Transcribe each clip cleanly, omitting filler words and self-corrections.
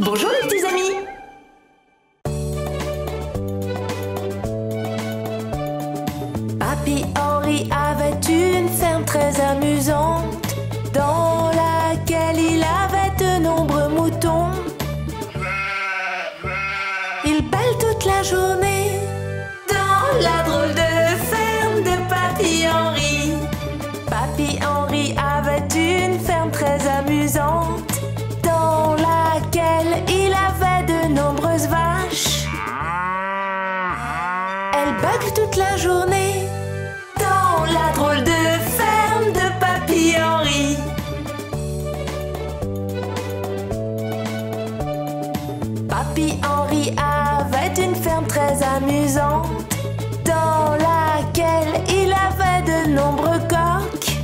Bonjour les petits amis. Papy Henri avait une ferme très amusante dans laquelle il avait de nombreux moutons. Il bêle toute la journée dans la drôle de ferme de Papy Henri. Papy Henri avait une ferme très amusante dans laquelle il avait de nombreuses vaches. Elles beuglent toute la journée dans la drôle de ferme de Papy Henri. Papy Henri avait une ferme très amusante dans laquelle il avait de nombreux coqs.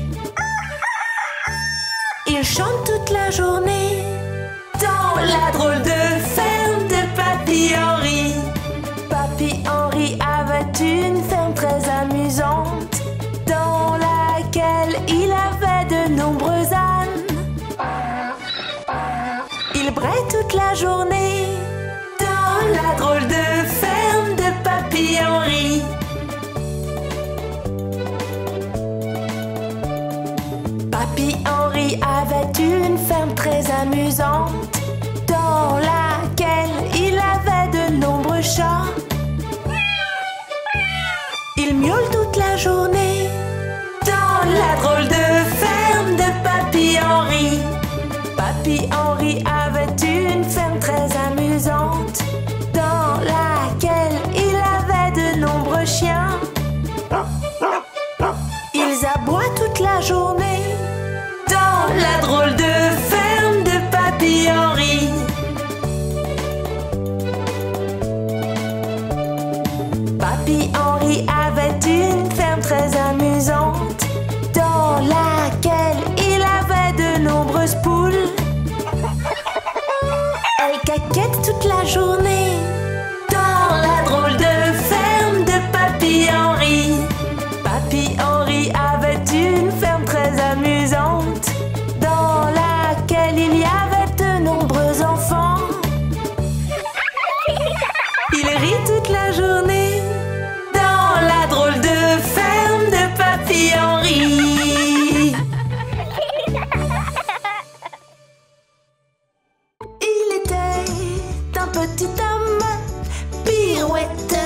Ils chantent toute la journée dans la drôle de ferme de Papy Henri. Papy Henri avait une ferme très amusante dans laquelle il avait de nombreux ânes. Ils braillent toute la journée dans la drôle de ferme de Papy Henri. Papy Henri avait une ferme très amusante dans laquelle il avait de nombreux chats. Ils miaulent toute la journée dans la drôle de ferme de Papy Henri. Papy Henri avait une ferme très amusante dans laquelle il avait de nombreux chiens. Ils aboient toute la journée dans la drôle de ferme de Papy Henri. Papy Henri avait une ferme très amusante dans laquelle il avait de nombreuses poules. Elles caquettent toute la journée dans la drôle de ferme de Papy Henri. Papy Henri avait une ferme très amusante dans laquelle il y avait de nombreux enfants. Il rit toute la journée dans la drôle de ferme de Papy Henri. Il était un petit homme, pirouette,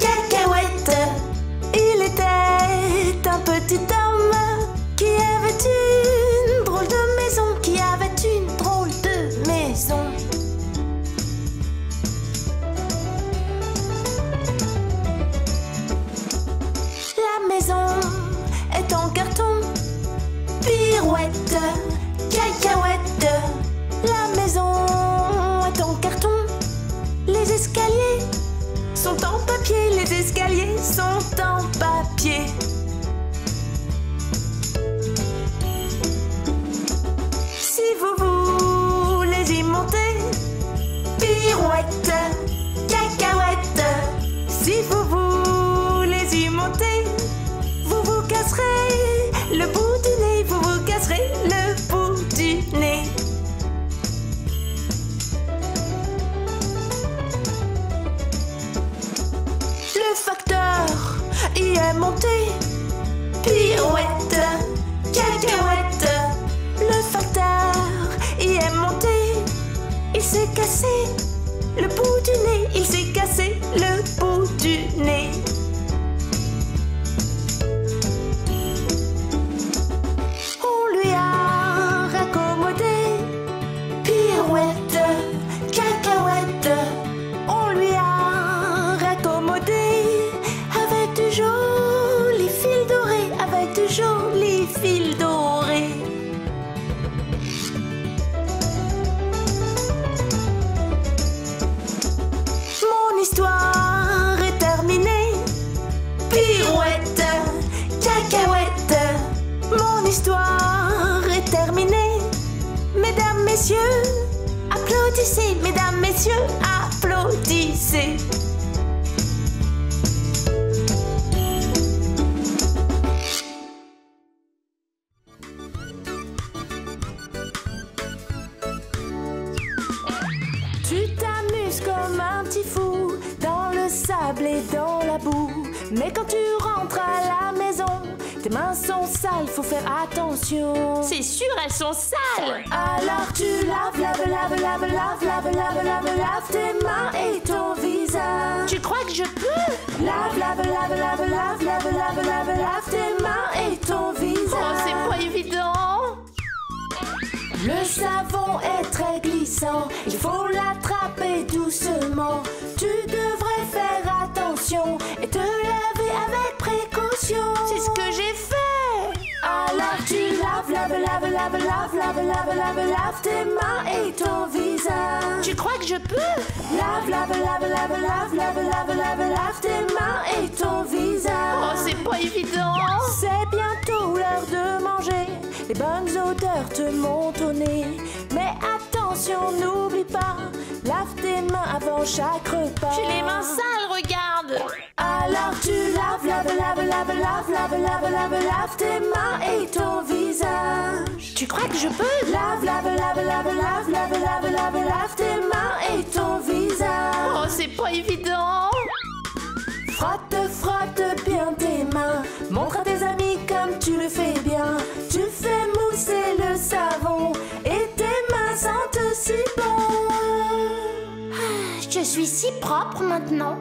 cacahuète. Il était un petit homme qui avait une drôle de maison, qui avait une drôle de maison. La maison est en carton, pirouette, cacahuète. La maison est en carton, les escaliers sont en papier, les escaliers sont en papier. Si vous voulez y monter, pirouette, cacahuète. Si vous voulez y monter, vous vous casserez le bout du nez, vous vous casserez le bout du nez. Le facteur y est monté, pirouette, cacahuète. Le facteur y est monté, il s'est cassé le bout du nez, il s'est cassé le bout du nez. On lui a raccommodé, pirouette, cacahuète. On lui a raccommodé avec de jolis fils dorés, avec de jolis fils dorés. Mon histoire est terminée, pirouette, cacahuète. Mon histoire est terminée. Mesdames, messieurs, applaudissez. Mesdames, messieurs, applaudissez. Tu t'amuses comme un petit fou dans le sable et dans la boue. Mais quand tu rentres à la maison, tes mains sont sales, faut faire attention. C'est sûr, elles sont sales. Alors tu lave tes mains et ton visage. Tu crois que je peux? Lave tes mains et ton visage. Oh, c'est pas évident. Le savon est très glissant, il faut l'attraper doucement. Tu devrais faire attention et te laver avec précaution. C'est ce que j'ai fait. Alors tu lave tes mains et ton visage. Tu crois que je peux? Lave tes mains et ton visage. Oh, c'est pas évident. C'est bientôt l'heure de manger, les bonnes odeurs te montent au nez. Mais attention, n'oublie pas, lave tes mains avant chaque repas. J'ai les mains sales, regarde. Alors tu lave tes mains et ton visage. Tu crois que je peux? Lave tes mains et ton visage. Oh, c'est pas évident. Frotte bien tes mains, montre à tes amis comme tu le fais bien. Tu fais mousser le savon et tes mains sentent si bon. Je suis si propre maintenant.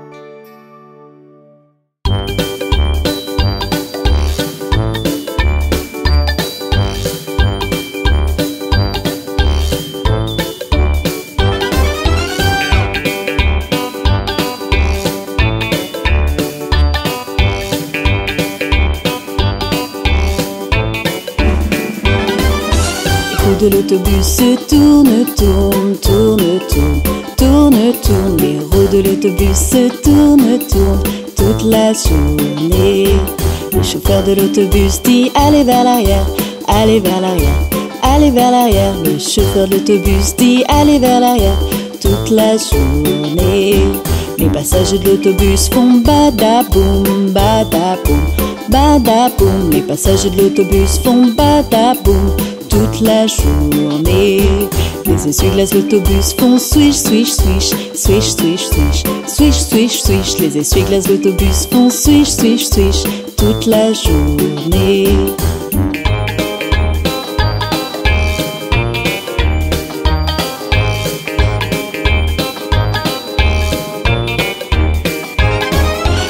De l'autobus tourne, tourne, tourne, tourne, tourne, tourne. Les roues de l'autobus tournent, tournent toute la journée. Le chauffeur de l'autobus dit allez vers l'arrière, allez vers l'arrière, allez vers l'arrière. Le chauffeur de l'autobus dit allez vers l'arrière toute la journée. Les passagers de l'autobus font badaboum, badaboum, badaboum. Les passagers de l'autobus font badaboum toute la journée. Les essuie-glaces de l'autobus font swish, swish, swish, swish, swish, swish, swish, swish, swish. Les essuie-glaces de l'autobus font swish, swish, swish toute la journée.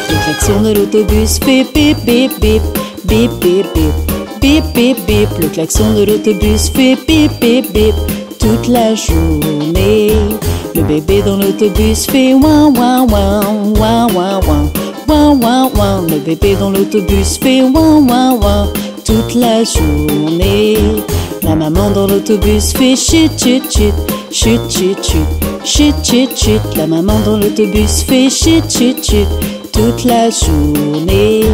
Le klaxon de l'autobus fait bip, bip, bip, bip, bip, bip. Bip, bip, bip, le klaxon de l'autobus fait bip, bip, bip toute la journée. Le bébé dans l'autobus fait ouin, ouin, ouin, ouin, ouin, ouin, ouin, ouin, ouin. Le bébé dans l'autobus fait ouin, ouin, ouin toute la journée. La maman dans l'autobus fait chut, chut, chut, chut, chut, chut, chut, chut, chut. La maman dans l'autobus fait chut, chut, chut toute la journée.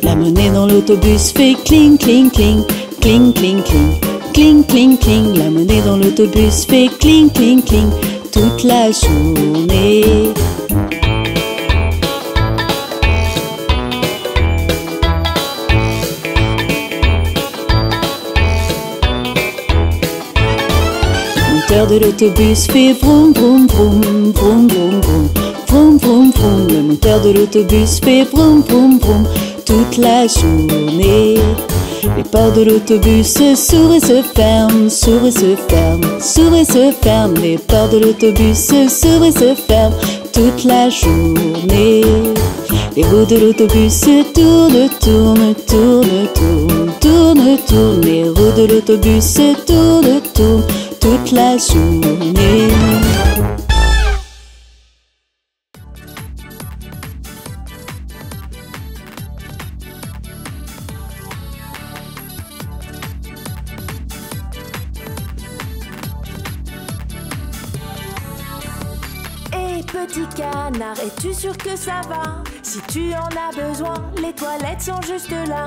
La monnaie dans l'autobus fait cling, cling, cling, cling, cling, cling, cling, cling, cling. La monnaie dans l'autobus fait cling, cling, cling toute la journée. Le moteur de l'autobus fait vroom, vroom, vroom, vroom, vroom, vroom, vroom, vroom, vroom. Le moteur de l'autobus fait vroom, vroom, vroom toute la journée. Les portes de l'autobus s'ouvrent et se ferment, s'ouvrent et se ferment, s'ouvrent et se ferment. Les portes de l'autobus s'ouvrent et se ferment toute la journée. Les roues de l'autobus tournent, tournent, tournent, tournent, tournent, tournent. Les roues de l'autobus tournent, tournent toute la journée. Petit canard, es-tu sûr que ça va? Si tu en as besoin, les toilettes sont juste là.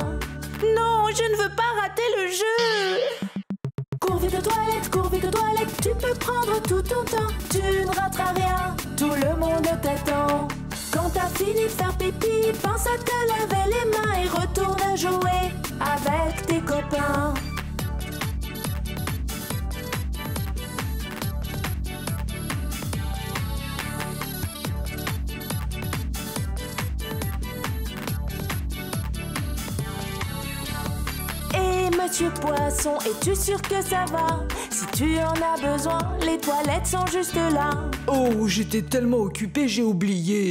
Non, je ne veux pas rater le jeu. Cours vite aux toilettes, tu peux prendre tout ton temps. Tu ne rateras rien, tout le monde t'attend. Quand t'as fini de faire pipi, pense à te laver les mains et retourne jouer avec tes copains. Monsieur Poisson, es-tu sûr que ça va? Si tu en as besoin, les toilettes sont juste là. Oh, j'étais tellement occupé, j'ai oublié.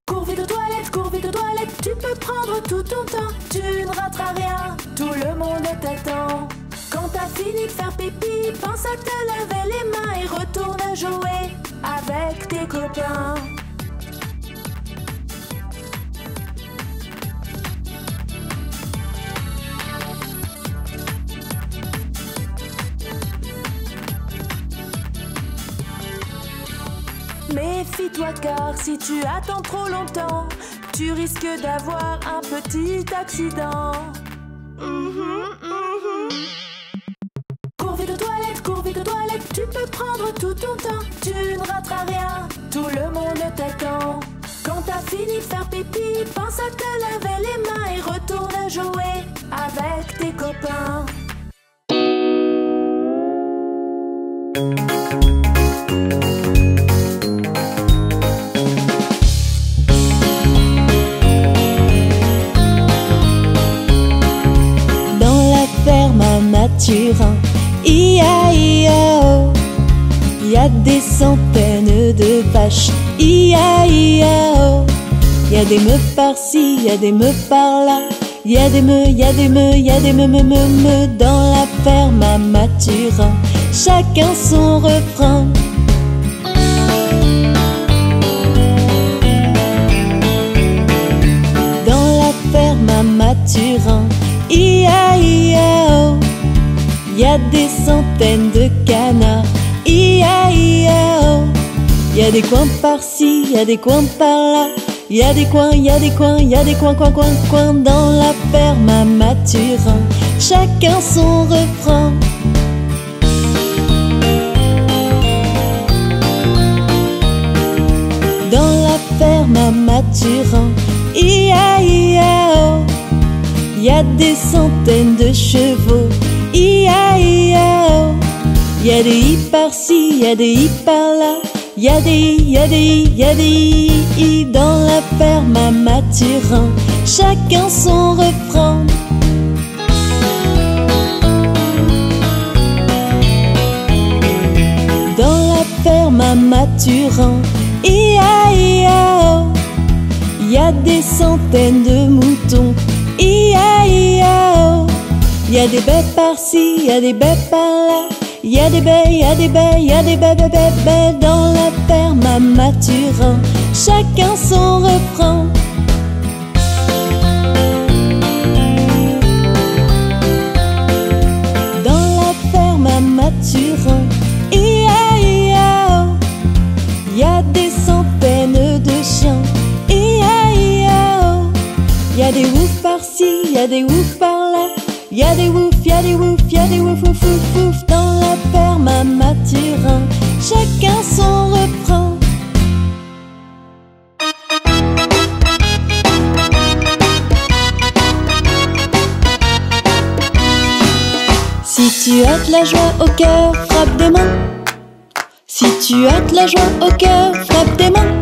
Cours vite aux toilettes, tu peux prendre tout ton temps. Tu ne rateras rien, tout le monde t'attend. Quand t'as fini de faire pipi, pense à te laver les mains et retourne jouer avec tes copains. Méfie-toi car si tu attends trop longtemps, tu risques d'avoir un petit accident. Cours vite aux toilettes, tu peux prendre tout ton temps. Tu ne rateras rien, tout le monde t'attend. Quand t'as fini de faire pipi, pense à te laver les mains et retourne jouer avec tes copains. Mathurin, ia-ia-o. Y a des centaines de vaches, ia-ia-o. Y a des meufs par-ci, y a des meufs par-là. Y a des me, y a des me, y a des me dans la ferme à Mathurin. Chacun son refrain. Dans la ferme à Mathurin, ia-ia-o. Y a des centaines de canards, ia-ia-o. Y a des coins par-ci, y a des coins par-là. Y a des coins, y a des coins, y a des coins dans la ferme à Mathurin. Chacun son refrain. Dans la ferme à Mathurin, ia-ia-o. Y a des centaines de chevaux, ia-ia-o. Y a des i par-ci, y a des i par-là. Y a des i, y a des i, y a des i dans la ferme à Mathurin. Chacun son refrain. Dans la ferme à Mathurin, ia-ia-o. Y a des centaines de moutons, ia-ia-o. Y a des baies par-ci, y a des baies par-là. Y a des baies, y a des baies, y a des baies dans la ferme à Mathurin. Chacun son refrain. Dans la ferme à Mathurin, ia-ia-o. Y a des centaines de chiens, ia-ia-o. Y a des oufs par-ci, y a des oufs par-là. Y a des oufs, y a des oufs, y a des ouf, ouf, ouf, ouf dans la ferme à Mathurin. Chacun son refrain. Si tu as de la joie au cœur, frappe des mains. Si tu as de la joie au cœur, frappe des mains.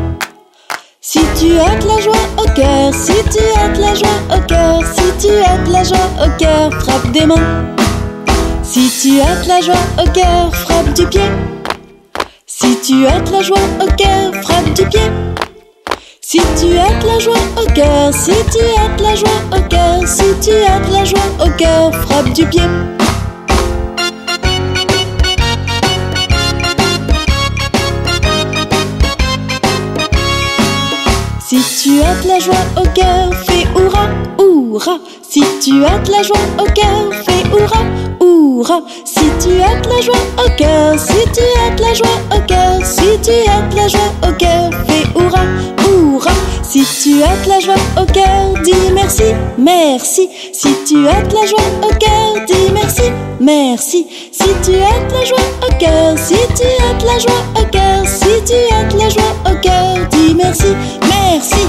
Si tu as de la joie au cœur, si tu as de la joie au cœur, si tu as de la joie au cœur, frappe des mains. Si tu as de la joie au cœur, frappe du pied. Si tu as de la joie au cœur, frappe du pied. Si tu as de la joie au cœur, si tu as de la joie au cœur, si tu as de la joie au cœur, frappe du pied. Si tu as de la joie au cœur, fais hurrah, hurrah. Si tu as de la joie au cœur, fais hurrah, hurrah. Si tu as de la joie au cœur, si tu as de la joie au cœur, si tu as de la joie au cœur, fais hurrah, hurrah. Si tu as de la joie au cœur, dis merci, merci. Si tu as de la joie au cœur, dis merci, merci. Si tu as de la joie au cœur, si tu as de la joie au cœur, si tu as de la joie au cœur, dis merci, merci.